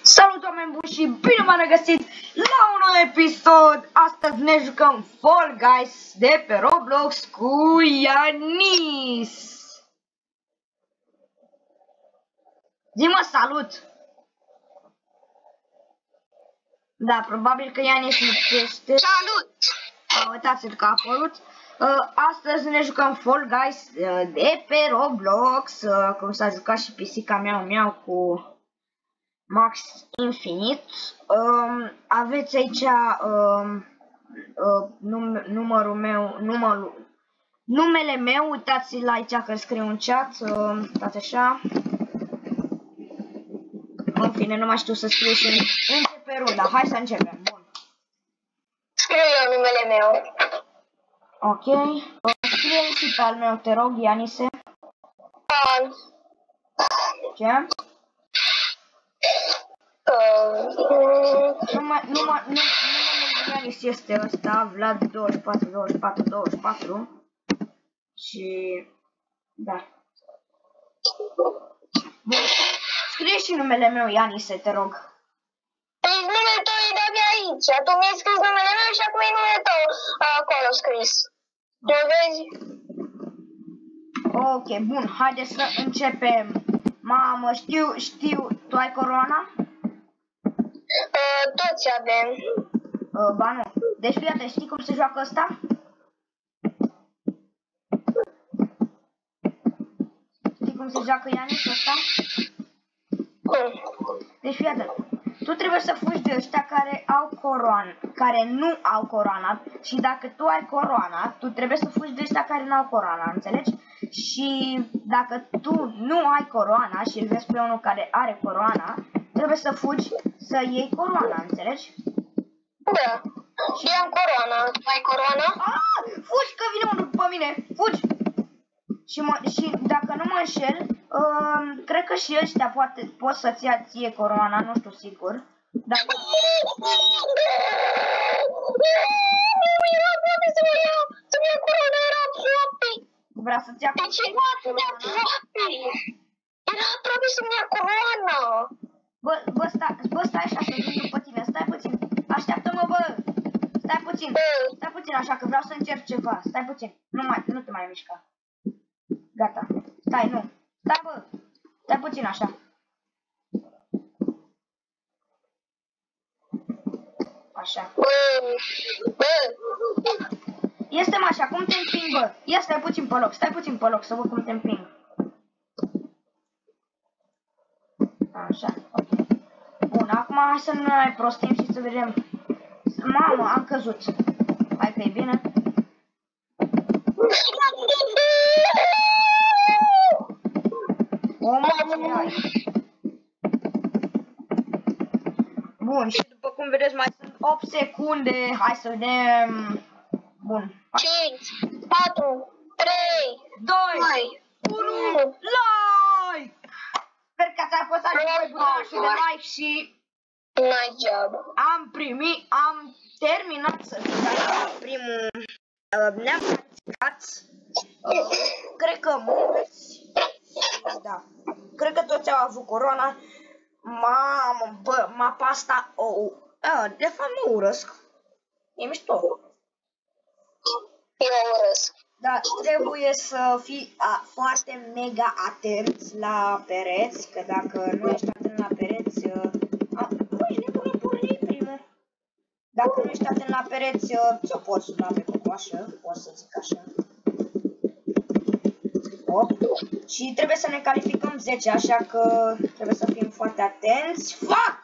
Salut oameni buni și bine m-am regăsit la un nou episod. Astăzi ne jucăm Fall Guys de pe Roblox cu Ianis. Zi-mă salut. Da, probabil că Ianis lipsește. Salut! Uitați-l că a apărut. Astăzi ne jucăm Fall Guys de pe Roblox, cum s-a jucat și pisica mea cu Max Infinite. Aveți aici numele meu, uitați-l aici că scriu în chat, uitați așa. În fine, nu mai știu să scriu și începe runda. Hai să începem. Bun. Scriu eu numele meu. Ok. Scrie și pe al meu, te rog, Ianise. Ce? Numele Ianis este ăsta, Vlad 24 și da. Bun. Scrie și numele meu, Ianise, te rog. Păi numele tău e de-abia aici. Tu mi-ai scris numele meu și acum e numele tău acolo scris. Nu vezi? Ok, bun, haideți să începem. Mamă, știu, tu ai coroana? Toți avem. Ba nu. Deci fiate, știi cum se joacă ăsta? Știi cum se joacă Ianis ăsta? Deci fiate, tu trebuie să fugi de ăștia care au coroană, care nu au coroana. Și dacă tu ai coroana, tu trebuie să fugi de ăștia care nu au coroana, înțelegi? Și dacă tu nu ai coroana și îl vezi pe unul care are coroana, trebuie să fugi să iei coroana, înțelegi? Da. Și am coroana. Tu ai coroana? Fugi că vine unul după mine. Fugi! Și dacă nu mă înșel, cred că și ăștia pot să-ți ia ție coroana, nu știu sigur. Dacă... Era aproape să-mi ia coroana, era aproape. Vrea să-ți ia coroana? Era aproape să-mi ia coroana. Bă, stai așa să vin după tine, stai puțin. Așteaptă-mă, bă. Stai puțin așa, că vreau să încerc ceva. Stai puțin, nu te mai mișca. Gata, stai, nu. Stai, bă, stai puțin așa. Așa. Este-mă așa, cum te împing, bă? Ia stai puțin pe loc, să văd cum te împing. Așa, ok. Bun, acum hai să nu ne mai prostim și să vedem. Mamă, am căzut. Hai că e bine. O, mamă, ai. Bun, și după cum vedeți mai sunt 8 secunde. Hai să vedem. Bun. 5, 4, 3, 2, 1, like! Sper că ați apăsat și voi butonul de like și nice job. am terminat să zic primul. Ne-am practicat. Cred că mulți. Da. Cred că toți au avut corona. Mamă, bă, mapa asta. De fapt mă urăsc. E mișto. Eu urăsc. Da, trebuie să fii foarte mega atenți la pereți, că dacă nu ești atent la pereți, păi nebunii porni primul. Dacă nu ești atent la pereți, ți-o poți da pe cocoașă, pot să zic așa. Hop. Și trebuie să ne calificăm 10, așa că trebuie să fim foarte atenți. Fuck!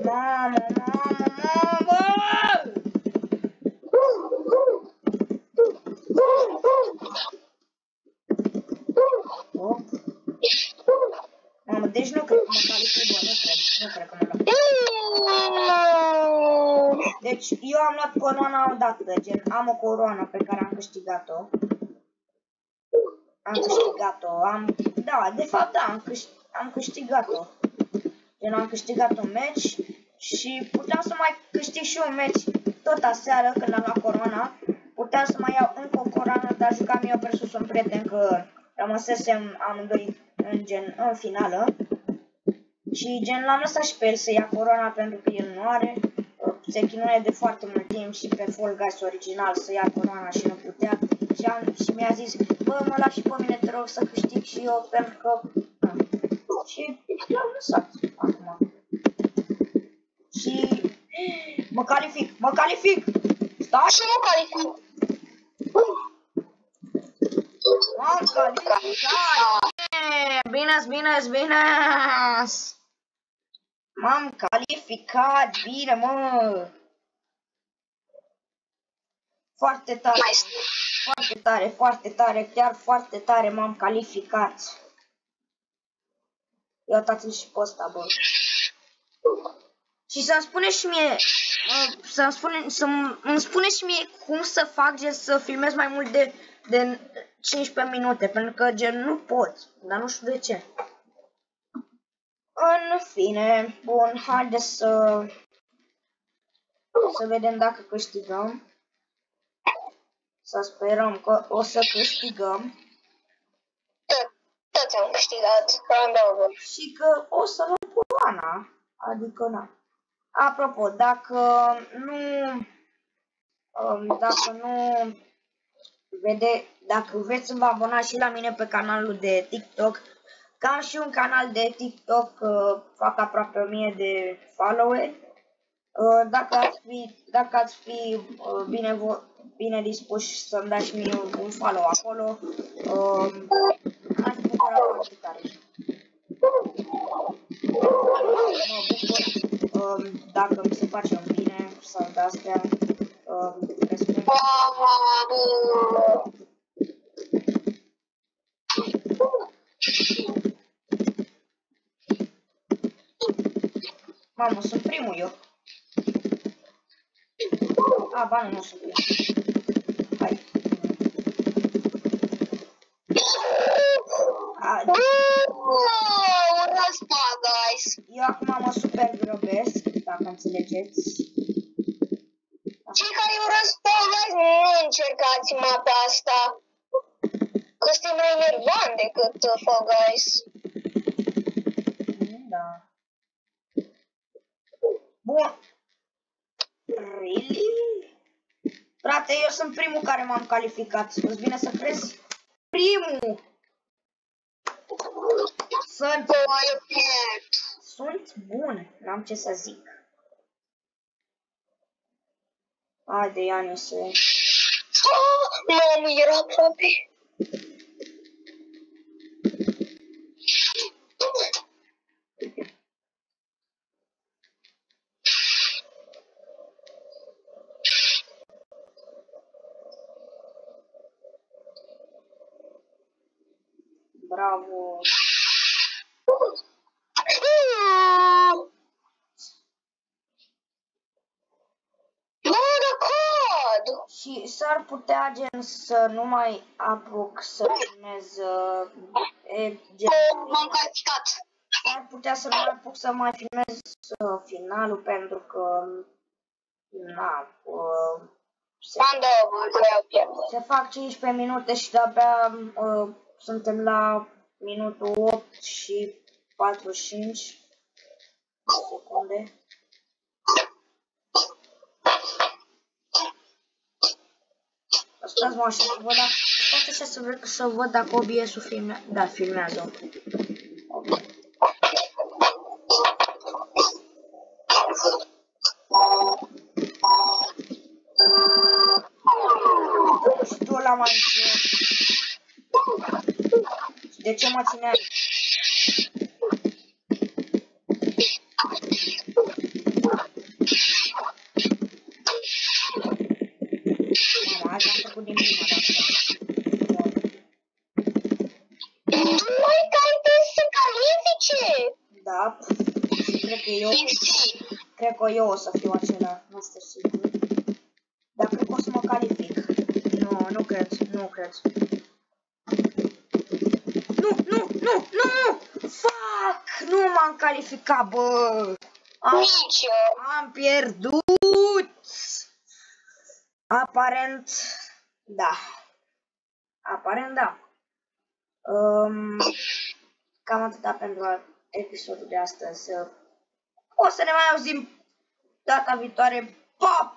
Mamă! Hop. Mamă, deci nu cred că mă calific, bă, nu cred că mă luat. Deci eu am luat coroana odată, gen, am o coroană pe care am câștigat-o. Da, de fapt da, am câștigat-o. Gen, am câștigat un meci și puteam să mai câștig și un meci tot aseară când am luat coroana. Puteam să mai iau încă o coroană, dar jucam eu versus un prieten că rămăsesem amândoi în finală. Și gen l-am lăsat și pe el să ia coroana pentru că el nu are. Se chinuie de foarte mult timp și pe Fall Guys original să ia coroana și nu putea. Și mi-a zis, bă, mă lași și pe mine, te rog să câștig și eu pentru că... Și l-am lăsat acum. Și mă calific! Stai! Și mă calific! M-am calificat! Bine! M-am calificat! Bine, mă! Foarte tare, chiar foarte tare m-am calificat. Eu uitați-l și pe ăsta, bă. Și să-mi spuneți și mie, îmi spuneți și mie cum să fac, gen, să filmez mai mult de 15 minute, pentru că, gen, nu pot, dar nu știu de ce. În fine, bun, haideți să vedem dacă câștigăm. Să sperăm că o să câștigăm. Toți am câștigat, random. Și că o să luăm coroana, adică na. Apropo, dacă vreți să vă abonați și la mine pe canalul de TikTok, că am și un canal de TikTok, fac aproape 1000 de followeri. Dacă ați fi bine dispuși să-mi dați mie un follow acolo, m-aș bucura foarte tare. Mă bucur dacă mi se face un bine sau de-astea. Mamă, sunt primul eu. Ba nu sunt primul. Hai. Guys. Eu acum mă super grăbesc, dacă înțelegeți. Cei care urăsc Fall Guys, nu încercați mapa asta. Că este mai enervant decât Fall Guys. Da. Bun. Really? Frate, eu sunt primul care m-am calificat. Îți vine să crezi? Primul! Sunt bun, n-am ce să zic. Haide, Ianise. Mamă, era aproape. Bravo! Și s-ar putea, gen, să nu mai apuc să filmez, s-ar putea să nu mai apuc să mai filmez finalul, pentru că, na, se fac 15 minute și de-abia suntem la minutul 8 și 45 secunde. Stați-mă așa să văd dacă... Stați așa să văd dacă OBS-ul filmează. Da, filmează. Okay. Și tu ăla mai ține. De ce mă țineai? Mama, azi am făcut din prima dată. Mai care se califice! Da, și cred că eu o să fiu acela, nu știu sigur. Dar cred că o să mă calific. Nu cred. Nu! Fuck! Nu m-am calificat, bă! Nici eu. Am pierdut! Aparent, da. cam atâta pentru episodul de astăzi. O să ne mai auzim data viitoare. Pa!